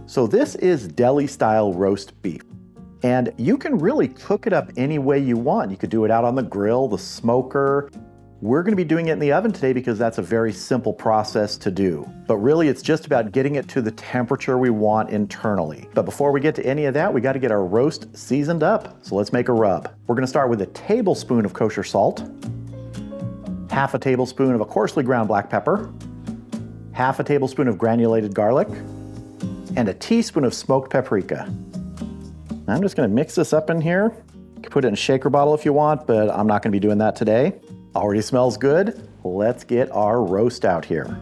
So this is Deli Style Roast Beef. And you can really cook it up any way you want. You could do it out on the grill, the smoker. We're gonna be doing it in the oven today because that's a very simple process to do. But really it's just about getting it to the temperature we want internally. But before we get to any of that, we gotta get our roast seasoned up. So let's make a rub. We're gonna start with a tablespoon of kosher salt, half a tablespoon of a coarsely ground black pepper, half a tablespoon of granulated garlic, and a teaspoon of smoked paprika. I'm just gonna mix this up in here. You can put it in a shaker bottle if you want, but I'm not gonna be doing that today. Already smells good. Let's get our roast out here.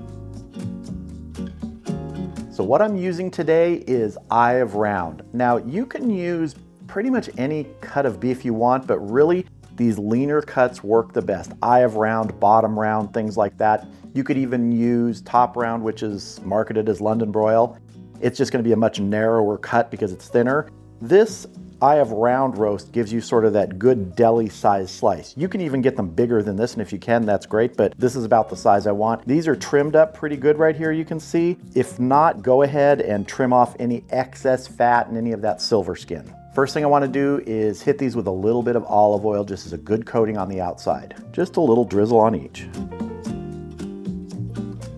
So what I'm using today is eye of round. Now you can use pretty much any cut of beef you want, but really these leaner cuts work the best. Eye of round, bottom round, things like that. You could even use top round, which is marketed as London broil. It's just gonna be a much narrower cut because it's thinner. This eye of round roast gives you sort of that good deli size slice. You can even get them bigger than this, and if you can, that's great, but this is about the size I want. These are trimmed up pretty good right here, you can see. If not, go ahead and trim off any excess fat and any of that silver skin. First thing I wanna do is hit these with a little bit of olive oil, just as a good coating on the outside. Just a little drizzle on each.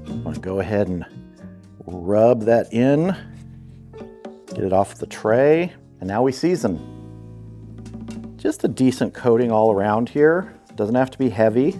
I'm gonna go ahead and rub that in, get it off the tray, and now we season. Just a decent coating all around here. Doesn't have to be heavy.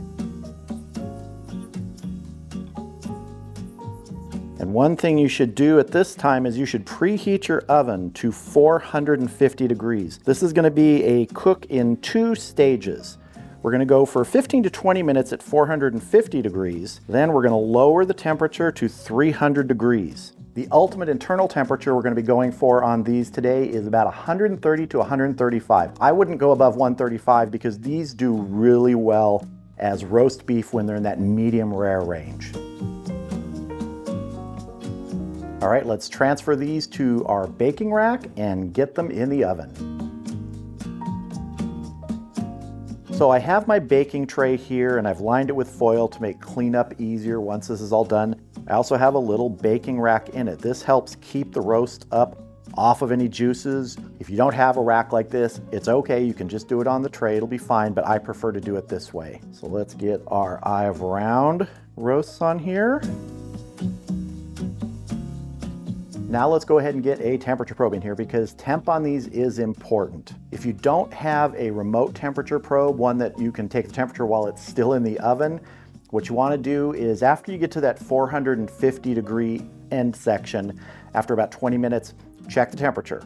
And one thing you should do at this time is you should preheat your oven to 450 degrees. This is gonna be a cook in 2 stages. We're gonna go for 15 to 20 minutes at 450 degrees. Then we're gonna lower the temperature to 300 degrees. The ultimate internal temperature we're gonna be going for on these today is about 130 to 135. I wouldn't go above 135 because these do really well as roast beef when they're in that medium rare range. All right, let's transfer these to our baking rack and get them in the oven. So I have my baking tray here and I've lined it with foil to make cleanup easier once this is all done. I also have a little baking rack in it. This helps keep the roast up off of any juices. If you don't have a rack like this, it's okay. You can just do it on the tray. It'll be fine, but I prefer to do it this way. So let's get our eye of round roasts on here. Now let's go ahead and get a temperature probe in here because temp on these is important. If you don't have a remote temperature probe, one that you can take the temperature while it's still in the oven, what you want to do is after you get to that 450 degree end section, after about 20 minutes, check the temperature.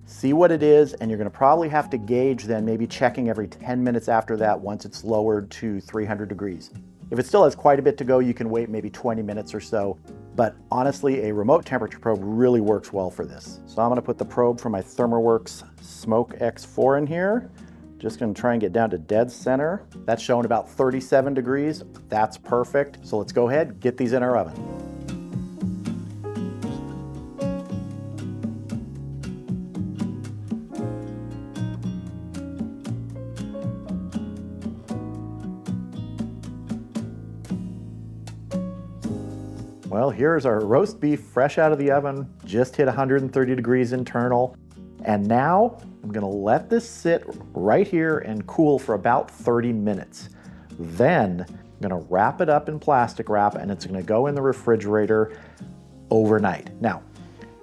See what it is, and you're going to probably have to gauge then, maybe checking every 10 minutes after that once it's lowered to 300 degrees. If it still has quite a bit to go, you can wait maybe 20 minutes or so. But honestly, a remote temperature probe really works well for this. So I'm gonna put the probe from my ThermoWorks Smoke X4 in here. Just gonna try and get down to dead center. That's showing about 37 degrees. That's perfect. So let's go ahead, get these in our oven. Well, here's our roast beef fresh out of the oven, just hit 130 degrees internal. And now I'm gonna let this sit right here and cool for about 30 minutes. Then I'm gonna wrap it up in plastic wrap and it's gonna go in the refrigerator overnight. Now,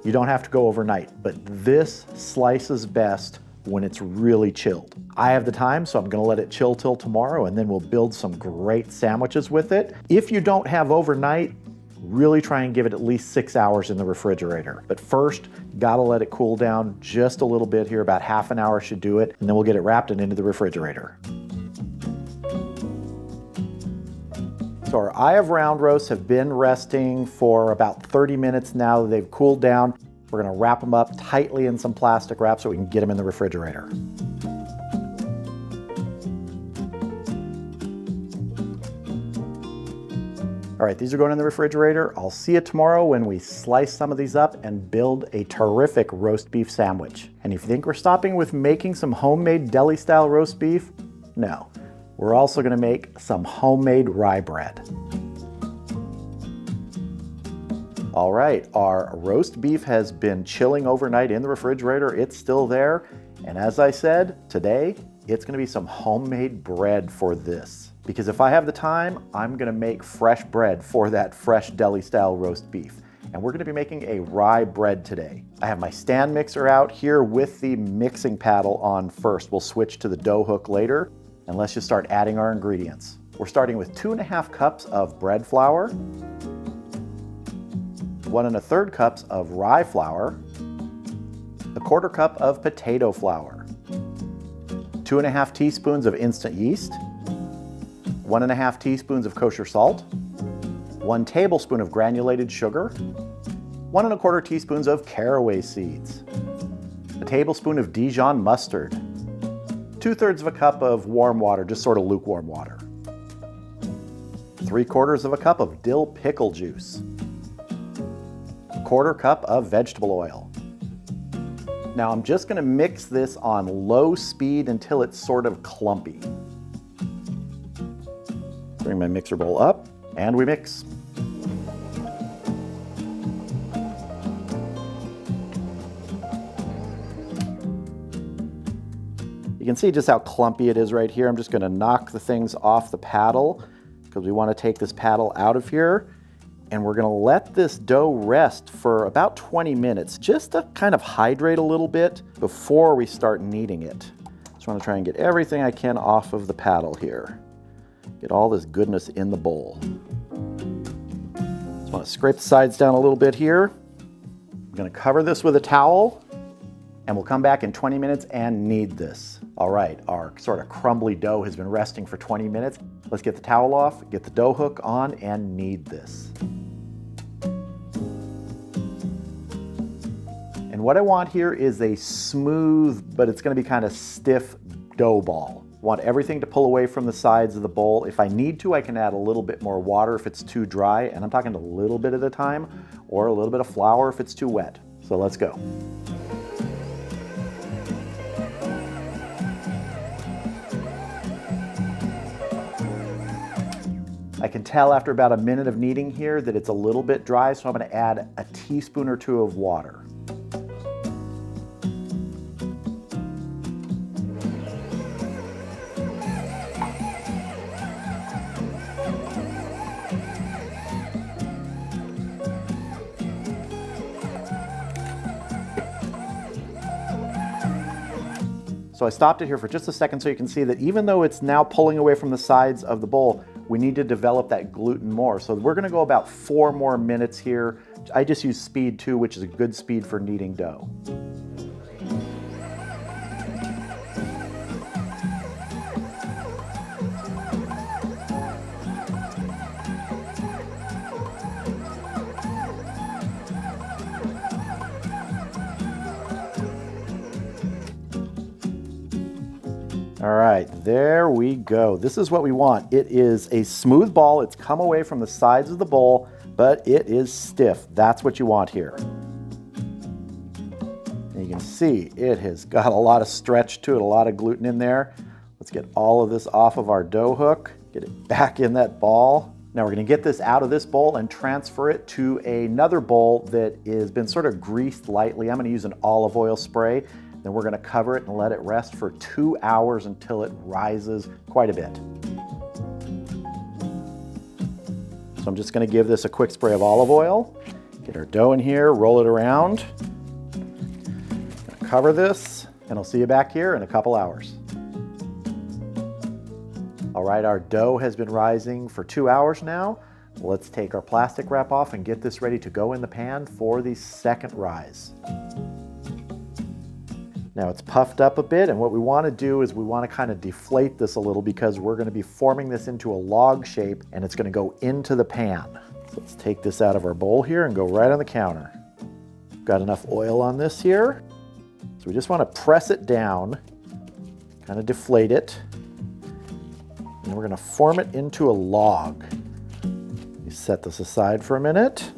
you don't have to go overnight, but this slices best when it's really chilled. I have the time, so I'm gonna let it chill till tomorrow and then we'll build some great sandwiches with it. If you don't have overnight, really try and give it at least 6 hours in the refrigerator. But first, gotta let it cool down just a little bit here, about half an hour should do it, and then we'll get it wrapped and into the refrigerator. So our eye of round roasts have been resting for about 30 minutes now that they've cooled down. We're gonna wrap them up tightly in some plastic wrap so we can get them in the refrigerator. All right, these are going in the refrigerator. I'll see you tomorrow when we slice some of these up and build a terrific roast beef sandwich. And if you think we're stopping with making some homemade deli style roast beef, no. We're also gonna make some homemade rye bread. All right, our roast beef has been chilling overnight in the refrigerator. It's still there. And as I said, today, it's gonna be some homemade bread for this. Because if I have the time, I'm gonna make fresh bread for that fresh deli style roast beef. And we're gonna be making a rye bread today. I have my stand mixer out here with the mixing paddle on first. We'll switch to the dough hook later, and let's just start adding our ingredients. We're starting with 2½ cups of bread flour, 1 1/3 cups of rye flour, 1/4 cup of potato flour, 2½ teaspoons of instant yeast, 1½ teaspoons of kosher salt, 1 tablespoon of granulated sugar, 1 1/4 teaspoons of caraway seeds, a tablespoon of Dijon mustard, 2/3 of a cup of warm water, just sort of lukewarm water, 3/4 of a cup of dill pickle juice, 1/4 cup of vegetable oil. Now I'm just gonna mix this on low speed until it's sort of clumpy. Bring my mixer bowl up and we mix. You can see just how clumpy it is right here. I'm just gonna knock the things off the paddle because we wanna take this paddle out of here. And we're gonna let this dough rest for about 20 minutes, just to kind of hydrate a little bit before we start kneading it. Just wanna try and get everything I can off of the paddle here. Get all this goodness in the bowl. Just wanna scrape the sides down a little bit here. I'm gonna cover this with a towel, and we'll come back in 20 minutes and knead this. All right, our sort of crumbly dough has been resting for 20 minutes. Let's get the towel off, get the dough hook on, and knead this. And what I want here is a smooth, but it's gonna be kind of stiff dough ball. I want everything to pull away from the sides of the bowl. If I need to, I can add a little bit more water if it's too dry, and I'm talking a little bit at a time, or a little bit of flour if it's too wet. So let's go. I can tell after about a minute of kneading here that it's a little bit dry, so I'm gonna add a teaspoon or 2 of water. So I stopped it here for just a second so you can see that even though it's now pulling away from the sides of the bowl, we need to develop that gluten more. So we're gonna go about 4 more minutes here. I just use speed 2, which is a good speed for kneading dough. All right, there we go. This is what we want. It is a smooth ball. It's come away from the sides of the bowl, but it is stiff. That's what you want here. And you can see it has got a lot of stretch to it, a lot of gluten in there. Let's get all of this off of our dough hook, get it back in that ball. Now we're gonna get this out of this bowl and transfer it to another bowl that has been sort of greased lightly. I'm gonna use an olive oil spray. Then we're gonna cover it and let it rest for 2 hours until it rises quite a bit. So I'm just gonna give this a quick spray of olive oil, get our dough in here, roll it around, cover this, and I'll see you back here in a couple hours. All right, our dough has been rising for 2 hours now. Let's take our plastic wrap off and get this ready to go in the pan for the second rise. Now it's puffed up a bit, and what we want to do is we want to kind of deflate this a little because we're going to be forming this into a log shape and it's going to go into the pan. So let's take this out of our bowl here and go right on the counter. Got enough oil on this here. So we just want to press it down, kind of deflate it, and we're going to form it into a log. You set this aside for a minute.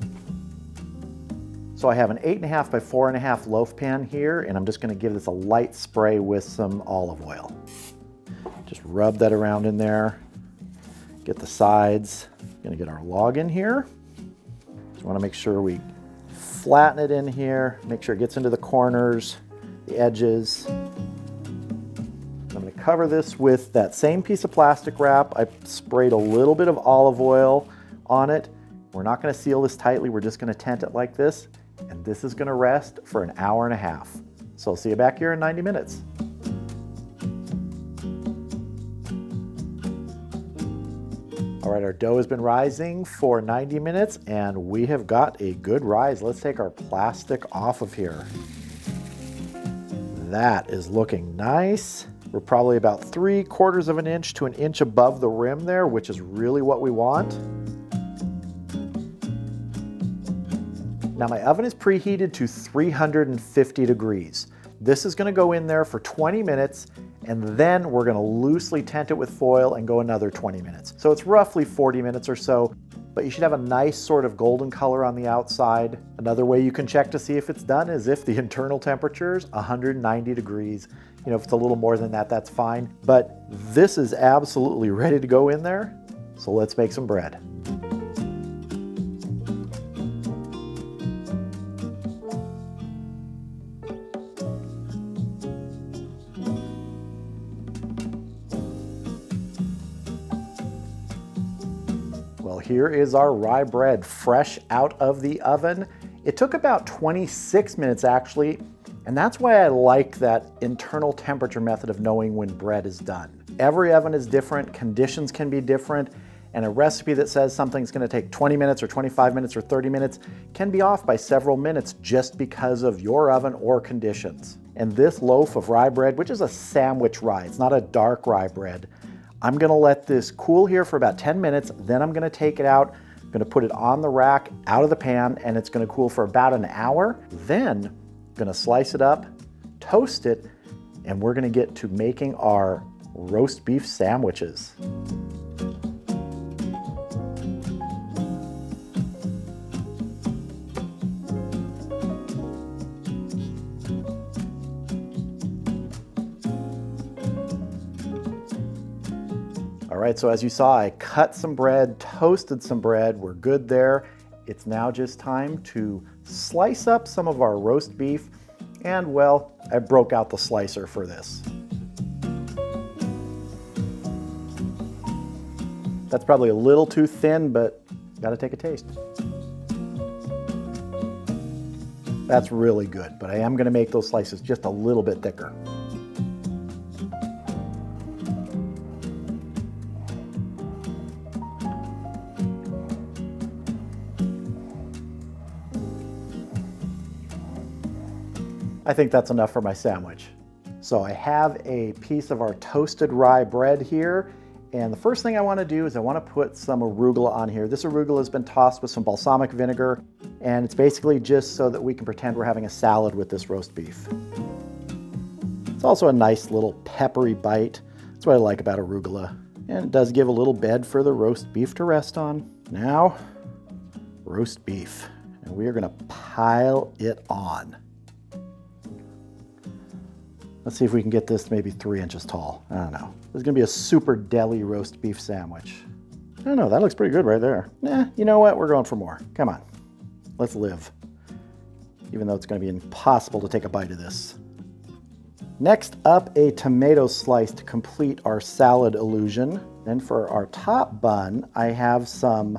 So I have an 8.5 by 4.5 loaf pan here, and I'm just gonna give this a light spray with some olive oil. Just rub that around in there, get the sides. Gonna get our log in here. So I want to make sure we flatten it in here, make sure it gets into the corners, the edges. I'm going to cover this with that same piece of plastic wrap. I sprayed a little bit of olive oil on it. We're not going to seal this tightly, we're just going to tent it like this, and this is going to rest for an hour and a half. So I'll see you back here in 90 minutes. All right, our dough has been rising for 90 minutes and we have got a good rise. Let's take our plastic off of here. That is looking nice. We're probably about 3/4 of an inch to an inch above the rim there, which is really what we want. Now my oven is preheated to 350 degrees. This is gonna go in there for 20 minutes and then we're gonna loosely tent it with foil and go another 20 minutes. So it's roughly 40 minutes or so, but you should have a nice sort of golden color on the outside. Another way you can check to see if it's done is if the internal temperature is 190 degrees. You know, if it's a little more than that, that's fine. But this is absolutely ready to go in there. So let's make some bread. Well, here is our rye bread fresh out of the oven. It took about 26 minutes actually, and that's why I like that internal temperature method of knowing when bread is done. Every oven is different, conditions can be different, and a recipe that says something's gonna take 20 minutes or 25 minutes or 30 minutes can be off by several minutes just because of your oven or conditions. And this loaf of rye bread, which is a sandwich rye, it's not a dark rye bread, I'm gonna let this cool here for about 10 minutes, then I'm gonna take it out, I'm gonna put it on the rack, out of the pan, and it's gonna cool for about an hour. Then I'm gonna slice it up, toast it, and we're gonna get to making our roast beef sandwiches. All right, so as you saw, I cut some bread, toasted some bread, we're good there. It's now just time to slice up some of our roast beef, and well, I broke out the slicer for this. That's probably a little too thin, but gotta take a taste. That's really good, but I am gonna make those slices just a little bit thicker. I think that's enough for my sandwich. So I have a piece of our toasted rye bread here, and the first thing I want to do is I want to put some arugula on here. This arugula has been tossed with some balsamic vinegar, and it's basically just so that we can pretend we're having a salad with this roast beef. It's also a nice little peppery bite. That's what I like about arugula. And it does give a little bed for the roast beef to rest on. Now, roast beef. And we are going to pile it on. Let's see if we can get this maybe 3 inches tall. I don't know. This is gonna be a super deli roast beef sandwich. I don't know, that looks pretty good right there. You know what? We're going for more. Come on, let's live. Even though it's gonna be impossible to take a bite of this. Next up, a tomato slice to complete our salad illusion. Then for our top bun, I have some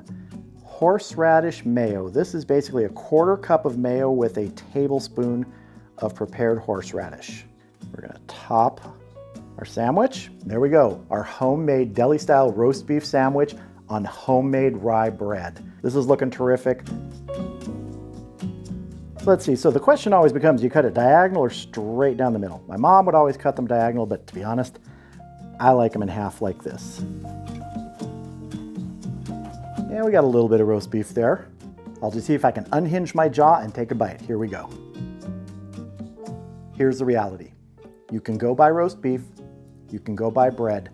horseradish mayo. This is basically a 1/4 cup of mayo with a tablespoon of prepared horseradish. We're gonna top our sandwich. There we go, our homemade deli style roast beef sandwich on homemade rye bread. This is looking terrific. Let's see, so the question always becomes, you cut it diagonal or straight down the middle? My mom would always cut them diagonal, but to be honest, I like them in half like this. Yeah, we got a little bit of roast beef there. I'll just see if I can unhinge my jaw and take a bite. Here we go. Here's the reality. You can go buy roast beef, you can go buy bread,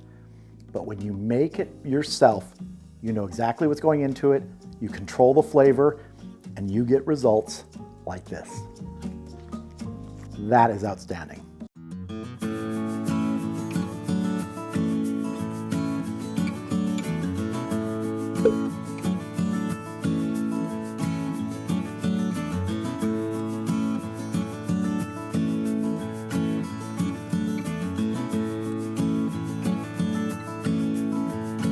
but when you make it yourself, you know exactly what's going into it, you control the flavor, and you get results like this. That is outstanding.